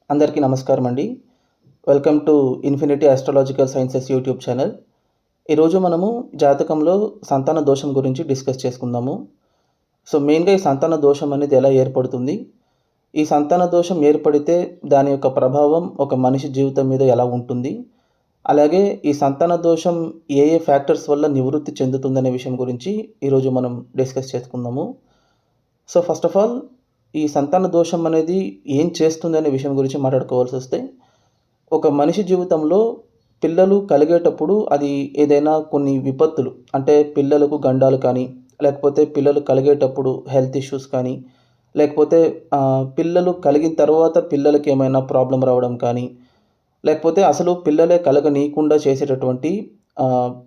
అందరికీ నమస్కారం అండి. Welcome to infinity astrological sciences YouTube channel. ఈరోజు మనము జాతకంలో సంతాన దోషం గురించి డిస్కస్ చేసుకుందాము. మెయిన్‌గా ఈ సంతాన దోషం అనేది ఎలా ఏర్పడుతుంది? ఈ సంతాన దోషం ఏర్పడితే దాని యొక్క ప్రభావం ఒక మనిషి జీవితం మీద ఎలా ఉంటుంది? అలాగే ఈ సంతాన దోషం ఏ ఏ ఫ్యాక్టర్స్ వల్ల నివృత్తి చెందుతుందనే విషయం గురించి ఈరోజు మనం డిస్కస్ చేసుకుందాము. ఫస్ట్ ఆఫ్ ఆల్ ఈ సంతాన దోషం అనేది ఏం చేస్తుందనే విషయం గురించి మాట్లాడుకోవాల్సొస్తే, ఒక మనిషి జీవితంలో పిల్లలు కలిగేటప్పుడు అది ఏదైనా కొన్ని విపత్తులు అంటే పిల్లలకు గండాలు కానీ, లేకపోతే పిల్లలు కలిగేటప్పుడు హెల్త్ ఇష్యూస్ కానీ, లేకపోతే పిల్లలు కలిగిన తర్వాత పిల్లలకి ఏమైనా ప్రాబ్లమ్ రావడం కానీ, లేకపోతే అసలు పిల్లలే కలగనీయకుండా చేసేటటువంటి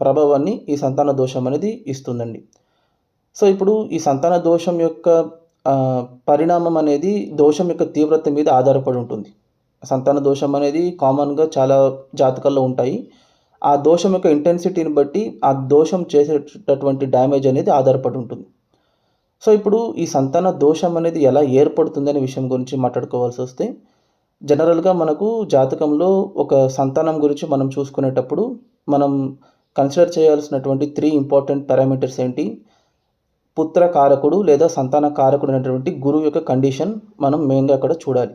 ప్రభావాన్ని ఈ సంతాన దోషం అనేది ఇస్తుందండి. ఇప్పుడు ఈ సంతాన దోషం యొక్క పరిణామం అనేది దోషం యొక్క తీవ్రత మీద ఆధారపడి ఉంటుంది. సంతాన దోషం అనేది కామన్‌గా చాలా జాతకాల్లో ఉంటాయి. ఆ దోషం యొక్క ఇంటెన్సిటీని బట్టి ఆ దోషం చేసేటటువంటి డ్యామేజ్ అనేది ఆధారపడి ఉంటుంది. ఇప్పుడు ఈ సంతాన దోషం అనేది ఎలా ఏర్పడుతుందనే విషయం గురించి మాట్లాడుకోవాల్సొస్తే, జనరల్‌గా మనకు జాతకంలో ఒక సంతానం గురించి మనం చూసుకునేటప్పుడు మనం కన్సిడర్ చేయాల్సినటువంటి 3 ఇంపార్టెంట్ పారామీటర్స్ ఏంటి? పుత్ర కారకుడు లేదా సంతాన కారకుడు అయినటువంటి గురువు యొక్క కండిషన్ మనం మెయిన్‌గా అక్కడ చూడాలి.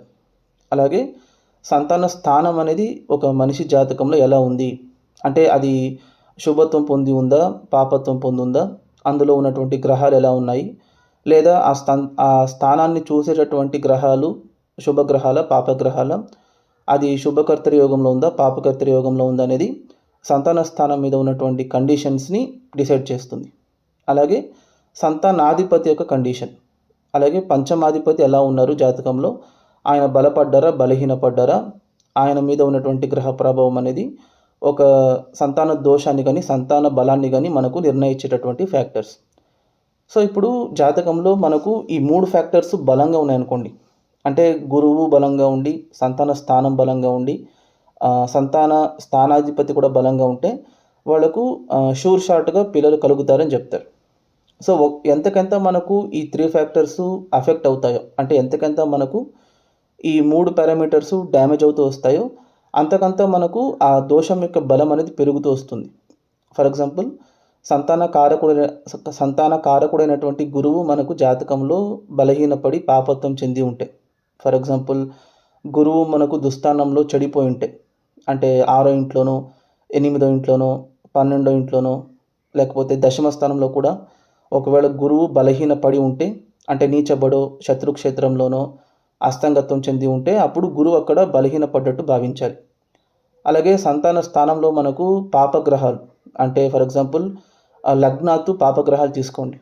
అలాగే సంతాన స్థానం అనేది ఒక మనిషి జాతకంలో ఎలా ఉంది? అంటే అది శుభత్వం పొంది ఉందా? పాపత్వం పొంది ఉందా? అందులో ఉన్నటువంటి గ్రహాలు ఎలా ఉన్నాయి? లేదా ఆ స్థానాన్ని చూసేటటువంటి గ్రహాలు శుభగ్రహాలా? పాపగ్రహాలా? అది శుభకర్తరి యోగంలో ఉందా? పాపకర్తరి యోగంలో ఉందా? అనేది సంతాన స్థానం మీద ఉన్నటువంటి కండిషన్స్‌ని డిసైడ్ చేస్తుంది. అలాగే సంతానాధిపతి యొక్క కండిషన్, అలాగే పంచమాధిపతి ఎలా ఉన్నారు జాతకంలో? ఆయన బలపడ్డారా? బలహీనపడ్డారా? ఆయన మీద ఉన్నటువంటి గ్రహ ప్రభావం అనేది ఒక సంతాన దోషాన్ని గానీ, సంతాన బలాన్ని గానీ మనకు నిర్ణయించేటటువంటి ఫ్యాక్టర్స్. ఇప్పుడు జాతకంలో మనకు ఈ 3 ఫ్యాక్టర్స్ బలంగా ఉన్నాయనుకోండి. అంటే గురువు బలంగా ఉండి, సంతాన స్థానం బలంగా ఉండి, సంతాన స్థానాధిపతి కూడా బలంగా ఉంటే వాళ్ళకు షూర్ షార్ట్‌గా పిల్లలు కలుగుతారని చెప్తారు. ఎంతకెంత మనకు ఈ 3 ఫ్యాక్టర్సు అఫెక్ట్ అవుతాయో, అంటే ఎంతకెంత మనకు ఈ 3 పారామీటర్సు డ్యామేజ్ అవుతూ వస్తాయో, అంతకంత మనకు ఆ దోషం యొక్క బలం అనేది పెరుగుతూ వస్తుంది. ఫర్ ఎగ్జాంపుల్ సంతాన కారకుడైనటువంటి గురువు మనకు జాతకంలో బలహీనపడి పాపత్వం చెంది ఉంటే, ఫర్ ఎగ్జాంపుల్ గురువు మనకు దుస్థానంలో చెడిపోయి ఉంటే, అంటే 6వ ఇంట్లోనో, 8వ ఇంట్లోనో, 12వ ఇంట్లోనో, లేకపోతే దశమ స్థానంలో కూడా ఒకవేళ గురువు బలహీనపడి ఉంటే, అంటే నీచబడో, శత్రుక్షేత్రంలోనో అస్తంగత్వం చెంది ఉంటే, అప్పుడు గురువు అక్కడ బలహీనపడ్డట్టు భావించాలి. అలాగే సంతాన స్థానంలో మనకు పాపగ్రహాలు, అంటే ఫర్ ఎగ్జాంపుల్ లగ్నాత్తు పాపగ్రహాలు తీసుకోండి.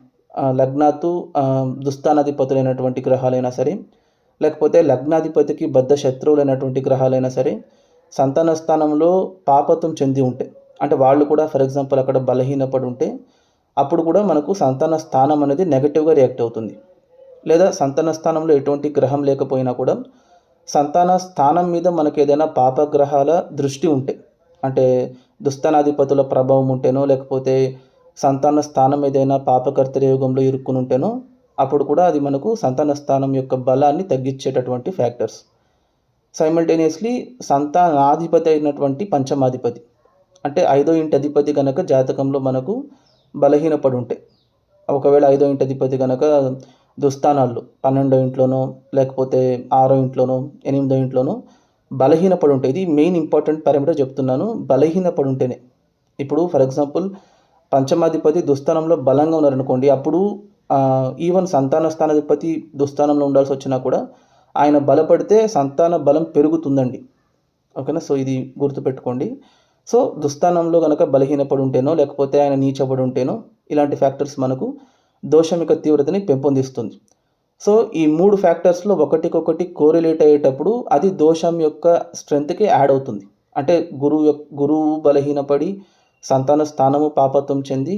లగ్నాత్తు దుస్థానాధిపతులైనటువంటి గ్రహాలైనా సరే, లేకపోతే లగ్నాధిపతికి బద్ధ శత్రువులైనటువంటి గ్రహాలైనా సరే, సంతాన స్థానంలో పాపత్వం చెంది ఉంటే, అంటే వాళ్ళు కూడా ఫర్ ఎగ్జాంపుల్ అక్కడ బలహీనపడి ఉంటే, అప్పుడు కూడా మనకు సంతాన స్థానం అనేది నెగెటివ్‌గా రియాక్ట్ అవుతుంది. లేదా సంతాన స్థానంలో ఎటువంటి గ్రహం లేకపోయినా కూడా సంతాన స్థానం మీద మనకేదైనా పాపగ్రహాల దృష్టి ఉంటే, అంటే దుస్థానాధిపతుల ప్రభావం ఉంటేనో, లేకపోతే సంతాన స్థానం ఏదైనా పాపకర్తరి యోగంలో ఇరుక్కుని ఉంటేనో, అప్పుడు కూడా అది మనకు సంతాన స్థానం యొక్క బలాన్ని తగ్గించేటటువంటి ఫ్యాక్టర్స్. సైమల్టేనియస్‌లీ సంతానాధిపతి అయినటువంటి పంచమాధిపతి, అంటే 5వ ఇంటి అధిపతి గనక జాతకంలో మనకు బలహీనపడి ఉంటే, ఒకవేళ 5వ ఇంటి అధిపతి గనక దుస్థానాల్లో 12వ ఇంట్లోనో, లేకపోతే 6వ ఇంట్లోనో, 8వ ఇంట్లోనో బలహీనపడి ఉంటే, ఇది మెయిన్ ఇంపార్టెంట్ పారామీటర్ చెప్తున్నాను. బలహీనపడి ఉంటేనే. ఇప్పుడు ఫర్ ఎగ్జాంపుల్ పంచమాధిపతి దుస్థానంలో బలంగా ఉన్నారనుకోండి, అప్పుడు ఈవెన్ సంతాన స్థానాధిపతి దుస్థానంలో ఉండాల్సి వచ్చినా కూడా ఆయన బలపడితే సంతాన బలం పెరుగుతుందండి. ఓకేనా? ఇది గుర్తుపెట్టుకోండి. దుస్థానంలో గనక బలహీనపడి ఉంటేనో, లేకపోతే ఆయన నీచబడి ఉంటేనో, ఇలాంటి ఫ్యాక్టర్స్ మనకు దోషం యొక్క తీవ్రతని పెంపొందిస్తుంది. ఈ 3 ఫ్యాక్టర్స్‌లో ఒకటికొకటి కోరిలేట్ అయ్యేటప్పుడు అది దోషం యొక్క స్ట్రెంగ్త్‌కి యాడ్ అవుతుంది. అంటే గురువు బలహీనపడి, సంతాన స్థానము పాపత్వం చెంది,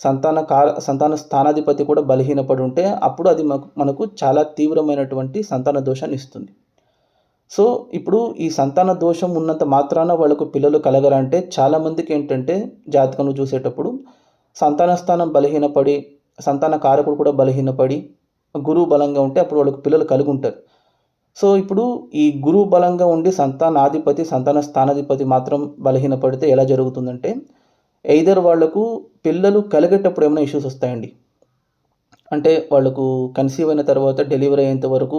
సంతాన స్థానాధిపతి కూడా బలహీనపడి ఉంటే, అప్పుడు అది మనకు చాలా తీవ్రమైనటువంటి సంతాన దోషాన్ని ఇస్తుంది. ఇప్పుడు ఈ సంతాన దోషం ఉన్నంత మాత్రాన వాళ్ళకు పిల్లలు కలగరంటే, చాలామందికి ఏంటంటే జాతకంలో చూసేటప్పుడు సంతాన స్థానం బలహీనపడి, సంతాన కారకుడు కూడా బలహీనపడి, గురువు బలంగా ఉంటే అప్పుడు వాళ్ళకి పిల్లలు కలిగి ఉంటారు. సో, ఇప్పుడు ఈ గురువు బలంగా ఉండి సంతానాధిపతి, సంతాన స్థానాధిపతి మాత్రం బలహీనపడితే ఎలా జరుగుతుందంటే, ఎయిదర్ వాళ్ళకు పిల్లలు కలిగేటప్పుడు ఏమైనా ఇష్యూస్ వస్తాయండి. అంటే వాళ్ళకు కన్సీవ్ అయిన తర్వాత డెలివరీ అయ్యేంత వరకు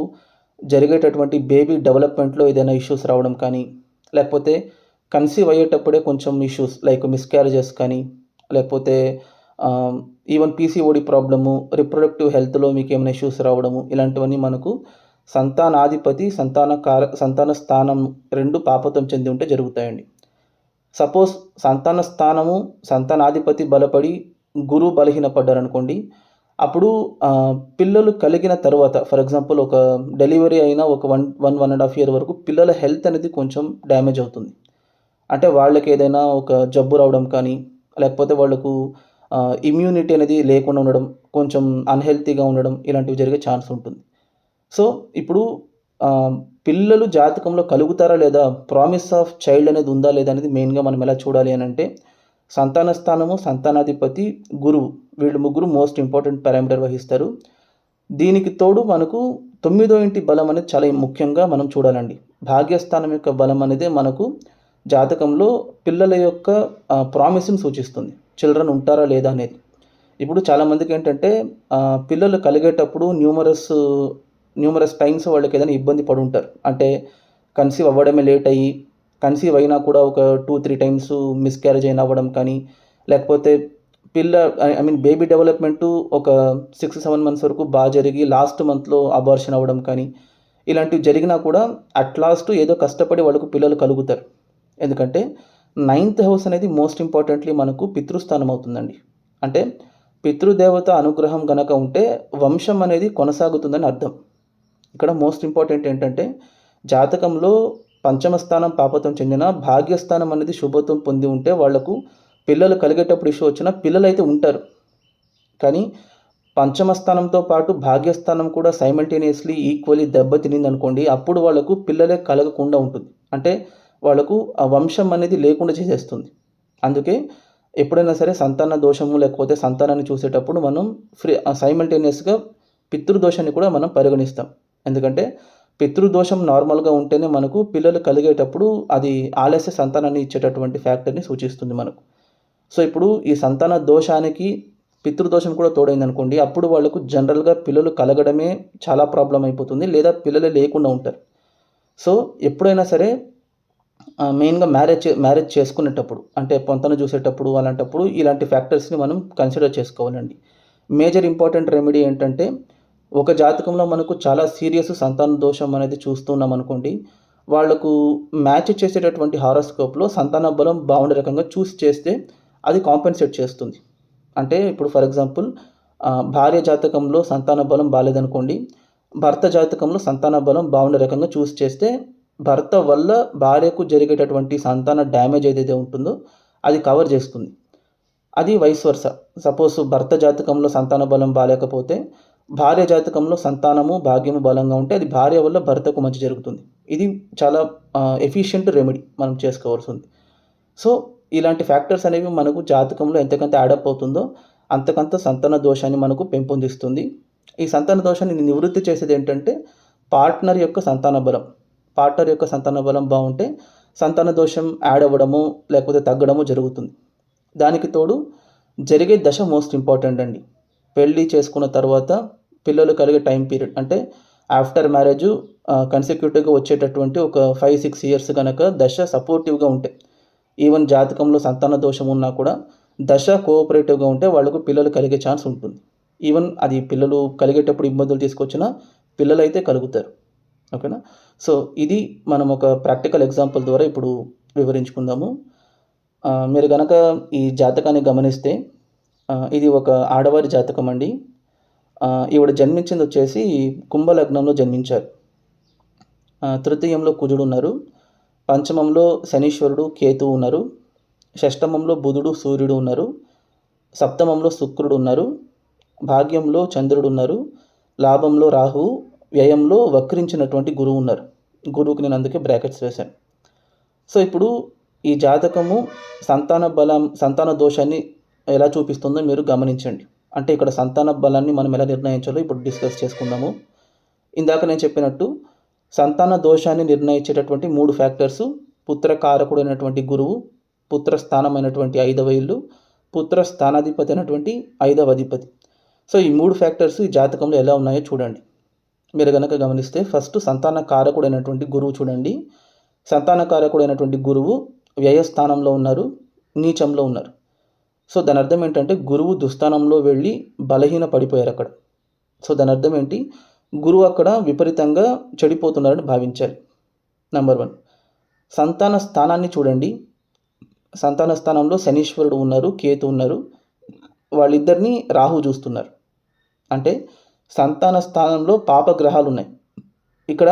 జరిగేటటువంటి బేబీ డెవలప్‌మెంట్‌లో ఏదైనా ఇష్యూస్ రావడం కానీ, లేకపోతే కన్సీవ్ అయ్యేటప్పుడే కొంచెం ఇష్యూస్ లైక్ మిస్‌క్యారేజెస్ కానీ, లేకపోతే ఆహ్, ఈవెన్ పీసీఓడీ ప్రాబ్లము, రిప్రొడక్టివ్ హెల్త్‌లో మీకేమైనా ఇష్యూస్ రావడము, ఇలాంటివన్నీ మనకు సంతానాధిపతి, సంతాన స్థానం 2 పాపత్వం చెంది ఉంటే జరుగుతాయండి. సపోజ్ సంతాన స్థానము, సంతానాధిపతి బలపడి, గురువు బలహీనపడ్డారనుకోండి. అప్పుడు పిల్లలు కలిగిన తర్వాత ఫర్ ఎగ్జాంపుల్ ఒక డెలివరీ అయిన ఒక 1 ఇయర్ వరకు పిల్లల హెల్త్ అనేది కొంచెం డ్యామేజ్ అవుతుంది. అంటే వాళ్ళకేదైనా ఒక జబ్బు రావడం కానీ, లేకపోతే వాళ్ళకు ఇమ్యూనిటీ అనేది లేకుండా ఉండడం, కొంచెం అన్‌హెల్తీగా ఉండడం ఇలాంటివి జరిగే ఛాన్స్ ఉంటుంది. సో, ఇప్పుడు ఆహ్, పిల్లలు జాతకంలో కలుగుతారా లేదా? ప్రామిస్ ఆఫ్ చైల్డ్ అనేది ఉందా లేదా? అనేది మెయిన్‌గా మనం ఎలా చూడాలి అనంటే, సంతాన స్థానము, సంతానాధిపతి, గురువు వీళ్ళు ముగ్గురు మోస్ట్ ఇంపార్టెంట్ పారామీటర్ వహిస్తారు. దీనికి తోడు మనకు 9వ ఇంటి బలం అనేది చాలా ముఖ్యంగా మనం చూడాలండి. భాగ్యస్థానం యొక్క బలం అనేది మనకు జాతకంలో పిల్లల యొక్క ప్రామిస్‌ని సూచిస్తుంది. చిల్డ్రన్ ఉంటారా లేదా అనేది. ఇప్పుడు చాలామందికేంటంటే పిల్లలు కలిగేటప్పుడు న్యూమరస్ టైమ్స్ వాళ్ళకేదైనా ఇబ్బంది పడుంటారు. అంటే కన్సీవ్ అవ్వడమే లేట్ అయ్యి, కన్సీవ్ అయినా కూడా ఒక 2, 3 టైమ్స్ మిస్‌క్యారేజ్ అయినా అవ్వడం కానీ, లేకపోతే బేబీ డెవలప్‌మెంటు ఒక 6, 7 మంత్స్ వరకు జరిగి లాస్ట్ మంత్‌లో అబార్షన్ అవ్వడం కానీ, ఇలాంటివి జరిగినా కూడా అట్ లాస్ట్ ఏదో కష్టపడి వాళ్ళకు పిల్లలు కలుగుతారు. ఎందుకంటే 9థ్ హౌస్ అనేది మోస్ట్ ఇంపార్టెంట్‌లీ మనకు పితృస్థానం అవుతుందండి. అంటే పితృదేవత అనుగ్రహం గనక ఉంటే వంశం అనేది కొనసాగుతుందని అర్థం. ఇక్కడ మోస్ట్ ఇంపార్టెంట్ ఏంటంటే జాతకంలో పంచమ స్థానం పాపత్వం చెందిన భాగ్యస్థానం అనేది శుభత్వం పొంది ఉంటే వాళ్లకు పిల్లలు కలిగేటప్పుడు ఇష్యూ వచ్చినా పిల్లలైతే ఉంటారు. కానీ పంచమ స్థానంతో పాటు భాగ్యస్థానం కూడా సైమల్టేనియస్‌లీ ఈక్వల్లీ దెబ్బతినిందనుకోండి, అప్పుడు వాళ్ళకు పిల్లలే కలగకుండా ఉంటుంది. అంటే వాళ్ళకు ఆ వంశం అనేది లేకుండా చేసేస్తుంది. అందుకే ఎప్పుడైనా సరే సంతాన దోషము లేకపోతే సంతానాన్ని చూసేటప్పుడు మనం సైమల్టేనియస్‌గా పితృదోషాన్ని కూడా మనం పరిగణిస్తాం. ఎందుకంటే పితృదోషం నార్మల్‌గా ఉంటేనే మనకు పిల్లలు కలిగేటప్పుడు అది ఆలస్య సంతానాన్ని ఇచ్చేటటువంటి ఫ్యాక్టర్‌ని సూచిస్తుంది మనకు. సో, ఇప్పుడు ఈ సంతాన దోషానికి పితృదోషం కూడా తోడైందనుకోండి, అప్పుడు వాళ్ళకు జనరల్‌గా పిల్లలు కలగడమే చాలా ప్రాబ్లమ్ అయిపోతుంది. లేదా పిల్లలే లేకుండా ఉంటారు. సో, ఎప్పుడైనా సరే మెయిన్‌గా మ్యారేజ్ చేసుకునేటప్పుడు అంటే పొంతన చూసేటప్పుడు అలాంటప్పుడు ఇలాంటి ఫ్యాక్టర్స్‌ని మనం కన్సిడర్ చేసుకోవాలండి. మేజర్ ఇంపార్టెంట్ రెమెడీ ఏంటంటే, ఒక జాతకంలో మనకు చాలా సీరియస్ సంతాన దోషం అనేది చూస్తున్నామనుకోండి, వాళ్ళకు మ్యాచ్ చేసేటటువంటి హారోస్కోప్‌లో సంతాన బలం బాగుండే రకంగా చూసి చేస్తే అది కాంపెన్సేట్ చేస్తుంది. అంటే ఇప్పుడు ఫర్ ఎగ్జాంపుల్ భార్య జాతకంలో సంతాన బలం బాలేదనుకోండి, భర్త జాతకంలో సంతాన బలం బాగుండే రకంగా చూసి చేస్తే భర్త వల్ల భార్యకు జరిగేటటువంటి సంతాన డ్యామేజ్ ఏదైతే ఉంటుందో అది కవర్ చేస్తుంది. అది వైస్ వర్సా. సపోజ్ భర్త జాతకంలో సంతాన బలం బాలేకపోతే, భార్య జాతకంలో సంతానము, భాగ్యము బలంగా ఉంటే అది భార్య వల్ల భర్తకు మంచి జరుగుతుంది. ఇది చాలా ఎఫిషియంట్ రెమెడీ మనం చేసుకోవాల్సింది. సో, ఇలాంటి ఫ్యాక్టర్స్ అనేవి మనకు జాతకంలో ఎంతకంత యాడప్ అవుతుందో, అంతకంత సంతాన దోషాన్ని మనకు పెంపొందిస్తుంది. ఈ సంతాన దోషాన్ని నివృత్తి చేసేదేంటంటే, పార్ట్నర్ యొక్క సంతాన బలం. పార్ట్నర్ యొక్క సంతాన బలం బావుంటే, సంతాన దోషం యాడ్ అవ్వడము, లేకపోతే తగ్గడము జరుగుతుంది. దానికి తోడు జరిగే దశ మోస్ట్ ఇంపార్టెంట్ అండి. పెళ్లి చేసుకున్న తర్వాత పిల్లలు కలిగే టైం పీరియడ్ అంటే ఆఫ్టర్ మ్యారేజు కన్సిక్యూటివ్‌గా వచ్చేటటువంటి ఒక 5, 6 ఇయర్స్ గనక దశ సపోర్టివ్‌గా ఉంటే, ఈవెన్ జాతకంలో సంతాన దోషం ఉన్నా కూడా దశ కోఆపరేటివ్‌గా ఉంటే వాళ్ళకు పిల్లలు కలిగే ఛాన్స్ ఉంటుంది. ఈవెన్ అది పిల్లలు కలిగేటప్పుడు ఇబ్బందులు తీసుకొచ్చినా పిల్లలైతే కలుగుతారు. ఓకేనా? సో, ఇది మనం ఒక ప్రాక్టికల్ ఎగ్జాంపుల్ ద్వారా ఇప్పుడు వివరించుకుందాము. మీరు గనక ఈ జాతకాన్ని గమనిస్తే ఇది ఒక ఆడవారి జాతకం అండి. ఈవిడ జన్మించిందొచ్చేసి కుంభ లగ్నంలో జన్మించారు. తృతీయంలో కుజుడున్నారు. పంచమంలో శనీశ్వరుడు, కేతువు ఉన్నారు. షష్టమంలో బుధుడు, సూర్యుడు ఉన్నారు. సప్తమంలో శుక్రుడు ఉన్నారు. భాగ్యంలో చంద్రుడు ఉన్నారు. లాభంలో రాహువు, వ్యయంలో వక్రించినటువంటి గురువు ఉన్నారు. గురువుకి నేను అందుకే బ్రాకెట్స్ వేశాను. సో, ఇప్పుడు ఈ జాతకము సంతాన దోషాన్ని ఎలా చూపిస్తుందో మీరు గమనించండి. అంటే ఇక్కడ సంతాన బలాన్ని మనం ఎలా నిర్ణయించాలో ఇప్పుడు డిస్కస్ చేసుకుందాము. ఇందాక నేను చెప్పినట్టు సంతాన దోషాన్ని నిర్ణయించేటటువంటి 3 ఫ్యాక్టర్సు: పుత్రకారకుడైనటువంటి గురువు, పుత్రస్థానమైనటువంటి 5వ ఇల్లు, పుత్రస్థానాధిపతి అయినటువంటి 5వ అధిపతి. సో ఈ 3 ఫ్యాక్టర్స్ ఈ జాతకంలో ఎలా ఉన్నాయో చూడండి. మీరు గనక గమనిస్తే ఫస్ట్ సంతాన కారకుడైనటువంటి గురువు చూడండి. సంతాన కారకుడైనటువంటి గురువు వ్యయస్థానంలో ఉన్నారు, నీచంలో ఉన్నారు. సో దాని అర్థం ఏంటంటే గురువు దుస్థానంలో వెళ్ళి బలహీన పడిపోయారు అక్కడ. సో దాని అర్థం ఏంటి, గురువు అక్కడ విపరీతంగా చెడిపోతున్నారని భావించాలి. నెంబర్ 1. సంతాన స్థానాన్ని చూడండి. సంతాన స్థానంలో శనీశ్వరుడు ఉన్నారు, కేతు ఉన్నారు. వాళ్ళిద్దరిని రాహు చూస్తున్నారు. అంటే సంతాన స్థానంలో పాపగ్రహాలు ఉన్నాయి. ఇక్కడ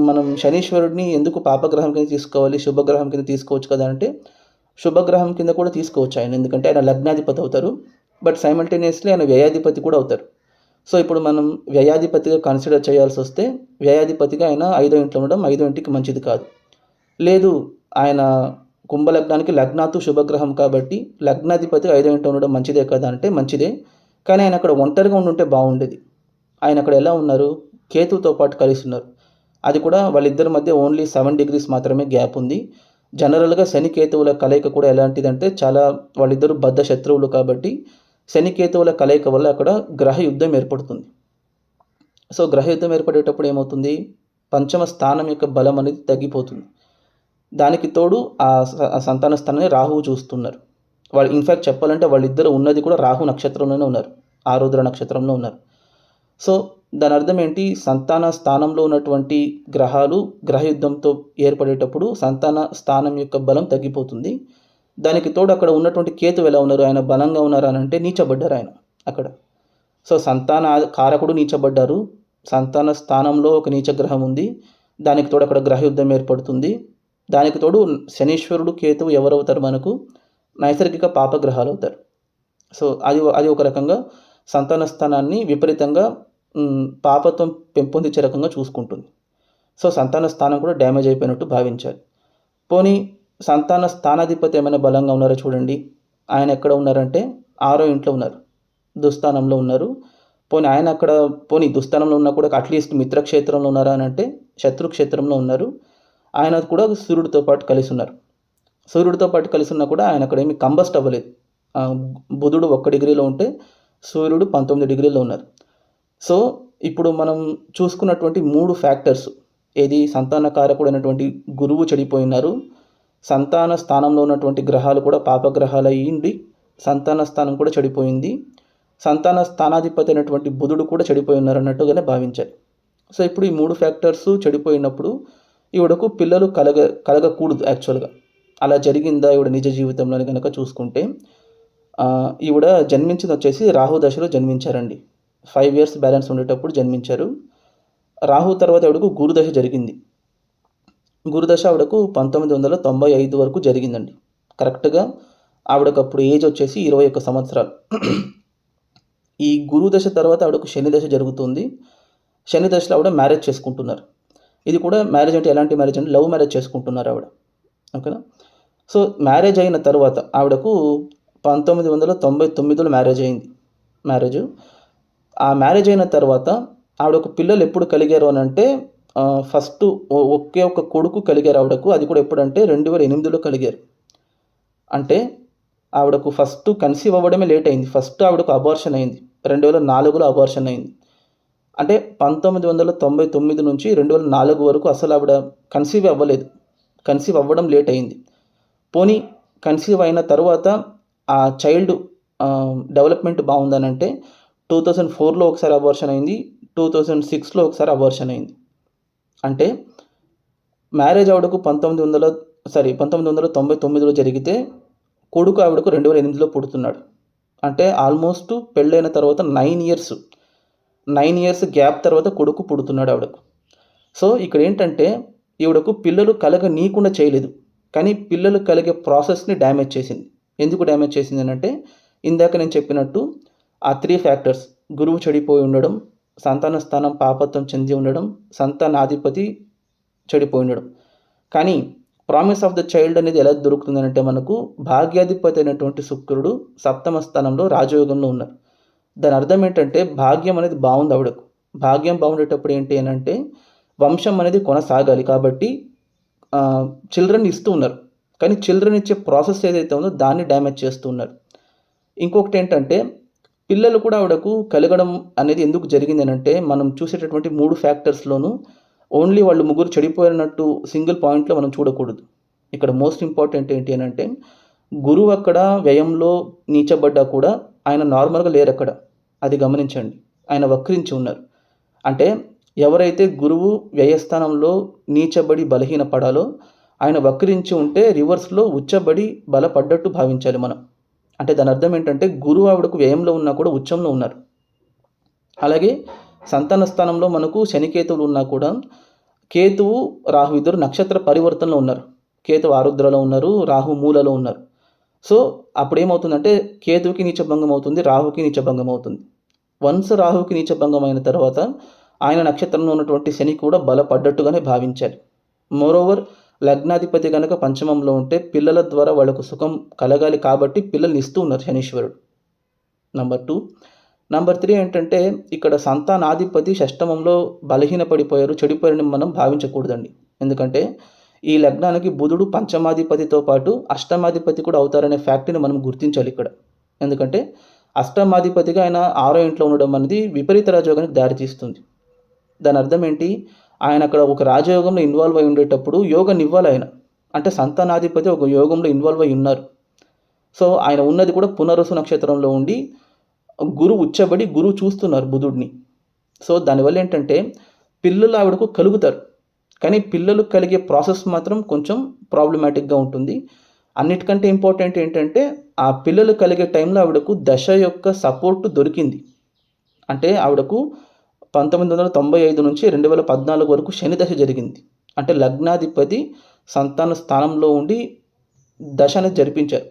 మనం శనీశ్వరుడిని ఎందుకు పాపగ్రహం కింద తీసుకోవాలి, శుభగ్రహం కింద తీసుకోవచ్చు కదా అంటే, శుభగ్రహం కింద కూడా తీసుకోవచ్చు ఆయన, ఎందుకంటే ఆయన లగ్నాధిపతి అవుతారు. బట్ సైమల్టేనియస్లీ ఆయన వ్యయాధిపతి కూడా అవుతారు. సో ఇప్పుడు మనం వ్యయాధిపతిగా కన్సిడర్ చేయాల్సి వస్తే, వ్యయాధిపతిగా ఆయన 5వ ఇంట్లో ఉండడం 5వ ఇంటికి మంచిది కాదు. లేదు, ఆయన కుంభలగ్నానికి లగ్నాతు శుభగ్రహం కాబట్టి లగ్నాధిపతి 5వ ఇంట్లో ఉండడం మంచిదే కదా అంటే మంచిదే. కానీ ఆయన అక్కడ ఒంటరిగా ఉండుంటే బాగుండేది. ఆయన అక్కడ ఎలా ఉన్నారు, కేతుతో పాటు కలిసి ఉన్నారు. అది కూడా వాళ్ళిద్దరి మధ్య ఓన్లీ 7 degrees మాత్రమే గ్యాప్ ఉంది. జనరల్గా శని కేతువుల కలయిక కూడా ఎలాంటిదంటే చాలా, వాళ్ళిద్దరూ బద్ధ శత్రువులు కాబట్టి శని కేతువుల కలయిక వల్ల అక్కడ గ్రహ యుద్ధం ఏర్పడుతుంది. సో గ్రహ యుద్ధం ఏర్పడేటప్పుడు ఏమవుతుంది, పంచమ స్థానం యొక్క బలం అనేది తగ్గిపోతుంది. దానికి తోడు ఆ సంతాన స్థానాన్ని రాహువు చూస్తున్నారు. వాళ్ళు ఇన్ఫ్యాక్ట్ చెప్పాలంటే వాళ్ళిద్దరు ఉన్నది కూడా రాహు నక్షత్రంలోనే ఉన్నారు, ఆరుద్ర నక్షత్రంలో ఉన్నారు. సో దాని అర్థం ఏంటి, సంతాన స్థానంలో ఉన్నటువంటి గ్రహాలు గ్రహయుద్ధంతో ఏర్పడేటప్పుడు సంతాన స్థానం యొక్క బలం తగ్గిపోతుంది. దానికి తోడు అక్కడ ఉన్నటువంటి కేతు ఎలా ఉన్నారు, ఆయన బలంగా ఉన్నారు అని అంటే నీచబడ్డారు ఆయన అక్కడ. సో సంతాన కారకుడు నీచబడ్డారు, సంతాన స్థానంలో ఒక నీచగ్రహం ఉంది, దానికి తోడు అక్కడ గ్రహయుద్ధం ఏర్పడుతుంది. దానికి తోడు శనీశ్వరుడు కేతువు ఎవరవుతారు, మనకు నైసర్గిక పాపగ్రహాలు అవుతారు. సో అది ఒక రకంగా సంతాన స్థానాన్ని విపరీతంగా పాపత్వం పెంపొందించే రకంగా చూసుకుంటుంది. సో సంతాన స్థానం కూడా డ్యామేజ్ అయిపోయినట్టు భావించాలి. పోనీ సంతాన స్థానాధిపతి ఏమైనా బలంగా ఉన్నారో చూడండి. ఆయన ఎక్కడ ఉన్నారంటే 6వ ఇంట్లో ఉన్నారు, దుస్థానంలో ఉన్నారు. పోనీ దుస్థానంలో ఉన్నా కూడా అట్లీస్ట్ మిత్రక్షేత్రంలో ఉన్నారా అని అంటే శత్రుక్షేత్రంలో ఉన్నారు. ఆయన కూడా సూర్యుడితో పాటు కలిసి ఉన్నారు. సూర్యుడితో పాటు కలిసి ఉన్నా కూడా ఆయన అక్కడ ఏమి కంబస్ట్ అవ్వలేదు. బుధుడు 1 డిగ్రీలో ఉంటే సూర్యుడు 19 డిగ్రీలో ఉన్నారు. సో ఇప్పుడు మనం చూసుకున్నటువంటి 3 ఫ్యాక్టర్స్, ఏది సంతానకారకుడైనటువంటి గురువు చెడిపోయినారు, సంతాన స్థానంలో ఉన్నటువంటి గ్రహాలు కూడా పాపగ్రహాలు అయ్యింది, సంతాన స్థానం కూడా చెడిపోయింది, సంతాన స్థానాధిపతి అయినటువంటి బుధుడు కూడా చెడిపోయి ఉన్నారు అన్నట్టుగానే భావించాలి. సో ఇప్పుడు ఈ 3 ఫ్యాక్టర్స్ చెడిపోయినప్పుడు ఈవిడకు పిల్లలు కలగకూడదు యాక్చువల్గా. అలా జరిగిందా ఈవిడ నిజ జీవితంలో కనుక చూసుకుంటే, ఈవిడ జన్మించింది వచ్చేసి రాహు దశలో జన్మించారండి. 5 years బ్యాలెన్స్ ఉండేటప్పుడు జన్మించారు. రాహు తర్వాత ఆవిడకు గురుదశ జరిగింది. గురుదశ ఆవిడకు 1995 వరకు జరిగిందండి. కరెక్ట్గా ఆవిడకు అప్పుడు ఏజ్ వచ్చేసి 21 సంవత్సరాలు. ఈ గురుదశ తర్వాత ఆవిడకు శని దశ జరుగుతుంది. శని దశలో ఆవిడ మ్యారేజ్ చేసుకుంటున్నారు. ఇది కూడా మ్యారేజ్ అంటే ఎలాంటి మ్యారేజ్ అంటే లవ్ మ్యారేజ్ చేసుకుంటున్నారు ఆవిడ, ఓకేనా. సో మ్యారేజ్ అయిన తర్వాత ఆవిడకు 1999లో మ్యారేజ్ అయింది. ఆ మ్యారేజ్ అయిన తర్వాత ఆవిడకు పిల్లలు ఎప్పుడు కలిగారు అని అంటే, ఫస్ట్ ఒకే ఒక కొడుకు కలిగారు ఆవిడకు. అది కూడా ఎప్పుడంటే 2008లో కలిగారు. అంటే ఆవిడకు ఫస్ట్ కన్సీవ్ అవ్వడమే లేట్ అయింది. ఫస్ట్ ఆవిడకు అబార్షన్ అయింది, 2004లో అబార్షన్ అయింది. అంటే 1999 నుంచి 2004 వరకు అసలు ఆవిడ కన్సీవ్ అవ్వలేదు. కన్సీవ్ అవ్వడం లేట్ అయింది. పోనీ కన్సీవ్ అయిన తర్వాత ఆ చైల్డ్ డెవలప్మెంట్ బాగుందనంటే 2004లో ఒకసారి అబార్షన్ అయింది, 2006లో ఒకసారి అబార్షన్ అయింది. అంటే మ్యారేజ్ ఆవిడకు 1999లో జరిగితే కొడుకు ఆవిడకు 2008లో పుడుతున్నాడు. అంటే ఆల్మోస్ట్ పెళ్ళైన తర్వాత 9 ఇయర్స్ గ్యాప్ తర్వాత కొడుకు పుడుతున్నాడు ఆవిడకు. సో ఇక్కడ ఏంటంటే ఈవిడకు పిల్లలు కలగనీయకుండా చేయలేదు, కానీ పిల్లలు కలిగే ప్రాసెస్ని డ్యామేజ్ చేసింది. ఎందుకు డ్యామేజ్ చేసింది అని అంటే, ఇందాక నేను చెప్పినట్టు ఆ 3 ఫ్యాక్టర్స్, గురువు చెడిపోయి ఉండడం, సంతాన స్థానం పాపత్వం చెంది ఉండడం, సంతానాధిపతి చెడిపోయి ఉండడం. కానీ ప్రామిస్ ఆఫ్ ద చైల్డ్ అనేది ఎలా దొరుకుతుందంటే, మనకు భాగ్యాధిపతి అయినటువంటి శుక్రుడు 7వ స్థానంలో రాజయోగంలో ఉన్నారు. దాని అర్థం ఏంటంటే భాగ్యం అనేది బాగుంది ఆవిడకు. భాగ్యం బాగుండేటప్పుడు ఏంటి అని అంటే, వంశం అనేది కొనసాగాలి కాబట్టి చిల్డ్రన్ ఇస్తూ ఉన్నారు. కానీ చిల్డ్రన్ ఇచ్చే ప్రాసెస్ ఏదైతే ఉందో దాన్ని డ్యామేజ్ చేస్తూ ఉన్నారు. ఇంకొకటి ఏంటంటే పిల్లలు కూడా ఆవిడకు కలగడం అనేది ఎందుకు జరిగింది అనంటే, మనం చూసేటటువంటి 3 ఫ్యాక్టర్స్‌లోనూ ఓన్లీ వాళ్ళు ముగ్గురు చెడిపోయినట్టు సింగిల్ పాయింట్‌లో మనం చూడకూడదు. ఇక్కడ మోస్ట్ ఇంపార్టెంట్ ఏంటి అనంటే, గురువు అక్కడ వ్యయంలో నీచబడ్డా కూడా ఆయన నార్మల్‌గా లేరక్కడ. అది గమనించండి. ఆయన వక్రించి ఉన్నారు. అంటే ఎవరైతే గురువు వ్యయస్థానంలో నీచబడి బలహీనపడాలో, ఆయన వక్రించి ఉంటే రివర్స్‌లో ఉచ్చబడి బలపడ్డట్టు భావించాలి మనం. అంటే దాని అర్థం ఏంటంటే గురువు ఆవిడకు వ్యయంలో ఉన్నా కూడా ఉచ్చంలో ఉన్నారు. అలాగే సంతాన స్థానంలో మనకు శనికేతువులు ఉన్నా కూడా కేతువు, రాహు ఇద్దరు నక్షత్ర పరివర్తనలో ఉన్నారు. కేతువు ఆరుద్రలో ఉన్నారు, రాహు మూలలో ఉన్నారు. సో అప్పుడేమవుతుందంటే కేతువుకి నీచభంగం అవుతుంది, రాహుకి నీచభంగం అవుతుంది. వన్స్ రాహుకి నీచభంగం అయిన తర్వాత ఆయన నక్షత్రంలో ఉన్నటువంటి శని కూడా బలపడ్డట్టుగానే భావించాలి. మోరోవర్ లగ్నాధిపతి కనుక పంచమంలో ఉంటే పిల్లల ద్వారా వాళ్ళకు సుఖం కలగాలి కాబట్టి పిల్లల్ని ఇస్తూ ఉన్నారు శనీశ్వరుడు. నంబర్ 2. నంబర్ 3 ఏంటంటే ఇక్కడ సంతానాధిపతి షష్టమంలో బలహీనపడిపోయారు, చెడిపోయారని మనం భావించకూడదండి. ఎందుకంటే ఈ లగ్నానికి బుధుడు పంచమాధిపతితో పాటు అష్టమాధిపతి కూడా అవుతారనే ఫ్యాక్ట్ని మనం గుర్తించాలి ఇక్కడ. ఎందుకంటే అష్టమాధిపతిగా ఆయన 6వ ఇంట్లో ఉండడం అనేది విపరీత రాజయోగానికి దారితీస్తుంది. దాని అర్థం ఏంటి? ఆయన అక్కడ ఒక రాజయోగంలో ఇన్వాల్వ్ అయి ఉండేటప్పుడు యోగాన్ని ఇవ్వాలి ఆయన. అంటే సంతానాధిపతి ఒక యోగంలో ఇన్వాల్వ్ అయి ఉన్నారు. సో ఆయన ఉన్నది కూడా పునరుసు నక్షత్రంలో ఉండి గురువు ఉచ్చబడి గురువు చూస్తున్నారు బుధుడిని. సో దానివల్ల ఏంటంటే పిల్లలు ఆవిడకు కలుగుతారు. కానీ పిల్లలు కలిగే ప్రాసెస్ మాత్రం కొంచెం ప్రాబ్లమాటిక్గా ఉంటుంది. అన్నిటికంటే ఇంపార్టెంట్ ఏంటంటే ఆ పిల్లలు కలిగే టైంలో ఆవిడకు దశ యొక్క సపోర్ట్ దొరికింది. అంటే ఆవిడకు 1995 నుంచి 2014 వరకు శని దశ జరిగింది. అంటే లగ్నాధిపతి సంతాన స్థానంలో ఉండి దశ అనేది జరిపించారు.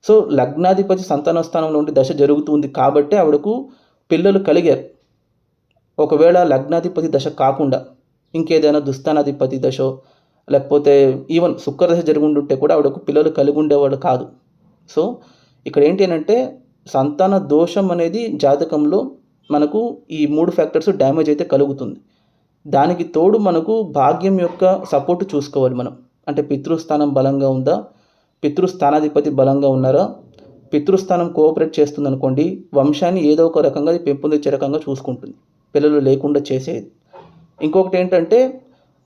సో లగ్నాధిపతి సంతాన స్థానంలో ఉండి దశ జరుగుతుంది కాబట్టే ఆవిడకు పిల్లలు కలిగారు. ఒకవేళ లగ్నాధిపతి దశ కాకుండా ఇంకేదైనా దుస్థానాధిపతి దశో లేకపోతే ఈవెన్ శుక్రదశ జరిగి ఉంటే కూడా ఆవిడకు పిల్లలు కలిగి ఉండేవాడు కాదు. సో ఇక్కడ ఏంటి అనంటే సంతాన దోషం అనేది జాతకంలో మనకు ఈ 3 ఫ్యాక్టర్స్ డ్యామేజ్ అయితే కలుగుతుంది. దానికి తోడు మనకు భాగ్యం యొక్క సపోర్ట్ చూసుకోవాలి మనం. అంటే పితృస్థానం బలంగా ఉందా, పితృస్థానాధిపతి బలంగా ఉన్నారా, పితృస్థానం కోఆపరేట్ చేస్తుందనుకోండి వంశాన్ని ఏదో ఒక రకంగా అది పెంపొందించే రకంగా చూసుకుంటుంది, పిల్లలు లేకుండా చేసేది. ఇంకొకటి ఏంటంటే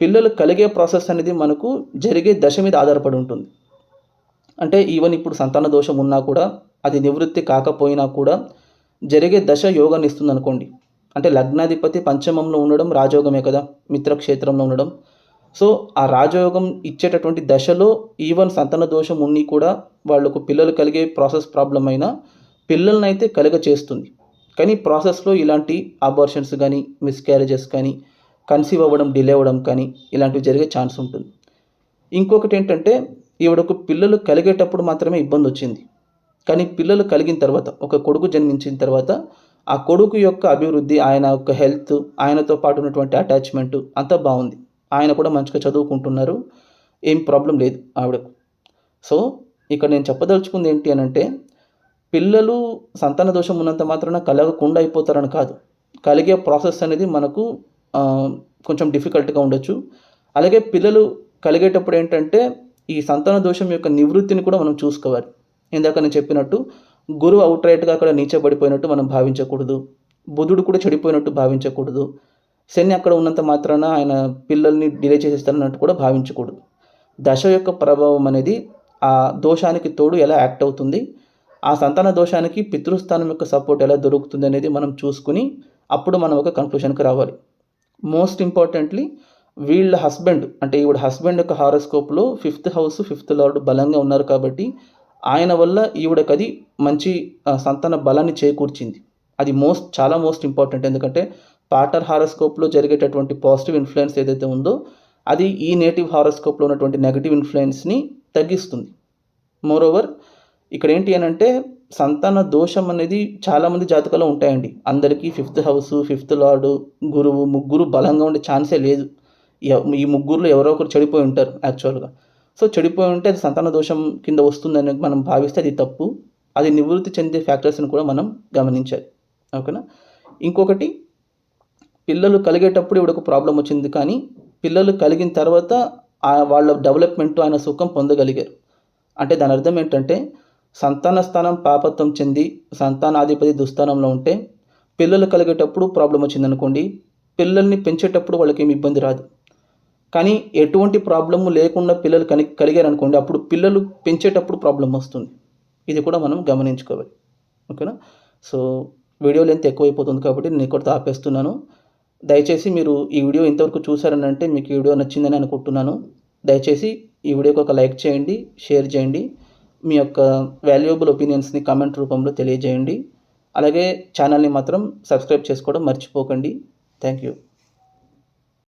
పిల్లలు కలిగే ప్రాసెస్ అనేది మనకు జరిగే దశ మీద ఆధారపడి ఉంటుంది. అంటే ఈవెన్ ఇప్పుడు సంతాన దోషం ఉన్నా కూడా అది నివృత్తి కాకపోయినా కూడా జరిగే దశ యోగాన్ని ఇస్తుంది అనుకోండి. అంటే లగ్నాధిపతి పంచమంలో ఉండడం రాజయోగమే కదా, మిత్రక్షేత్రంలో ఉండడం. సో ఆ రాజయోగం ఇచ్చేటటువంటి దశలో ఈవెన్ సంతాన దోషం ఉన్ని కూడా వాళ్ళకు పిల్లలు కలిగే ప్రాసెస్ ప్రాబ్లం అయినా పిల్లల్ని అయితే కలుగ చేస్తుంది. కానీ ప్రాసెస్లో ఇలాంటి అబార్షన్స్ కానీ, మిస్క్యారేజెస్ కానీ, కన్సీవ్ అవ్వడం డిలే అవ్వడం కానీ ఇలాంటివి జరిగే ఛాన్స్ ఉంటుంది. ఇంకొకటి ఏంటంటే ఈవిడకు పిల్లలు కలిగేటప్పుడు మాత్రమే ఇబ్బంది వచ్చింది. కానీ పిల్లలు కలిగిన తర్వాత ఒక కొడుకు జన్మించిన తర్వాత ఆ కొడుకు యొక్క అభివృద్ధి, ఆయన యొక్క హెల్త్, ఆయనతో పాటు ఉన్నటువంటి అటాచ్మెంట్ అంతా బాగుంది. ఆయన కూడా మంచిగా చదువుకుంటున్నారు, ఏం ప్రాబ్లం లేదు ఆవిడకు. సో ఇక్కడ నేను చెప్పదలుచుకుంది ఏంటి అనంటే పిల్లలు సంతాన దోషం ఉన్నంత మాత్రాన కలగకుండా అయిపోతారని కాదు. కలిగే ప్రాసెస్ అనేది మనకు కొంచెం డిఫికల్ట్గా ఉండొచ్చు. అలాగే పిల్లలు కలిగేటప్పుడు ఏంటంటే ఈ సంతాన దోషం యొక్క నివృత్తిని కూడా మనం చూసుకోవాలి. ఇందాక నేను చెప్పినట్టు గురువు అవుట్ రైట్గా అక్కడ నీచబడిపోయినట్టు మనం భావించకూడదు, బుధుడు కూడా చెడిపోయినట్టు భావించకూడదు, శని అక్కడ ఉన్నంత మాత్రాన ఆయన పిల్లల్ని డిలే చేసేస్తారన్నట్టు కూడా భావించకూడదు. దశ యొక్క ప్రభావం అనేది ఆ దోషానికి తోడు ఎలా యాక్ట్ అవుతుంది, ఆ సంతాన దోషానికి పితృస్థానం యొక్క సపోర్ట్ ఎలా దొరుకుతుంది అనేది మనం చూసుకుని అప్పుడు మనం ఒక కన్క్లూషన్కి రావాలి. మోస్ట్ ఇంపార్టెంట్లీ వీళ్ళ హస్బెండ్ అంటే ఈవిడ హస్బెండ్ యొక్క హారోస్కోప్లో 5th హౌస్ 5th లార్డ్ బలంగా ఉన్నారు కాబట్టి ఆయన వల్ల ఈవిడకి అది మంచి సంతాన బలాన్ని చేకూర్చింది. అది చాలా మోస్ట్ ఇంపార్టెంట్. ఎందుకంటే పార్ట్నర్ హారోస్కోప్లో జరిగేటటువంటి పాజిటివ్ ఇన్ఫ్లుయెన్స్ ఏదైతే ఉందో అది ఈ నేటివ్ హారోస్కోప్లో ఉన్నటువంటి నెగిటివ్ ఇన్ఫ్లుయెన్స్ని తగ్గిస్తుంది. మోరోవర్ ఇక్కడ ఏంటి అని అంటే సంతాన దోషం అనేది చాలామంది జాతకాల్లో ఉంటాయండి. అందరికీ 5th హౌస్ 5th లార్డు గురువు ముగ్గురు బలంగా ఉండే ఛాన్సే లేదు. ఈ ముగ్గురులో ఎవరో ఒకరు చెడిపోయి ఉంటారు యాక్చువల్గా. సో చెడిపోయి ఉంటే అది సంతాన దోషం కింద వస్తుందని మనం భావిస్తే అది తప్పు. అది నివృత్తి చెందే ఫ్యాక్టర్స్ని కూడా మనం గమనించాలి. ఓకేనా. ఇంకొకటి పిల్లలు కలిగేటప్పుడు ఇవిడకు ప్రాబ్లం వచ్చింది కానీ పిల్లలు కలిగిన తర్వాత వాళ్ళ డెవలప్‌మెంట్ ఆయన సుఖం పొందగలిగారు. అంటే దాని అర్థం ఏంటంటే, సంతాన స్థానం పాపత్వం చెంది సంతానాధిపతి దుస్థానంలో ఉంటే, పిల్లలు కలిగేటప్పుడు ప్రాబ్లమ్ వచ్చిందనుకోండి, పిల్లల్ని పెంచేటప్పుడు వాళ్ళకేమి ఇబ్బంది రాదు. కానీ ఎటువంటి ప్రాబ్లమ్ లేకుండా పిల్లలు కలిగారనుకోండి, అప్పుడు పిల్లలు పెంచేటప్పుడు ప్రాబ్లమ్ వస్తుంది. ఇది కూడా మనం గమనించుకోవాలి. ఓకేనా? సో, వీడియో లెంత్ ఎక్కువైపోతుంది కాబట్టి నేను ఇక్కడితో ఆపేస్తున్నాను. దయచేసి మీరు ఈ వీడియో ఇంతవరకు చూసారనంటే మీకు ఈ వీడియో నచ్చిందని అనుకుంటున్నాను. దయచేసి ఈ వీడియోకి ఒక లైక్ చేయండి, షేర్ చేయండి. మీ యొక్క వాల్యుయబుల్ ఒపీనియన్స్‌ని కామెంట్ రూపంలో తెలియజేయండి. అలాగే ఛానల్‌ని మాత్రం సబ్స్క్రైబ్ చేసుకోవడం మర్చిపోకండి. Thank you.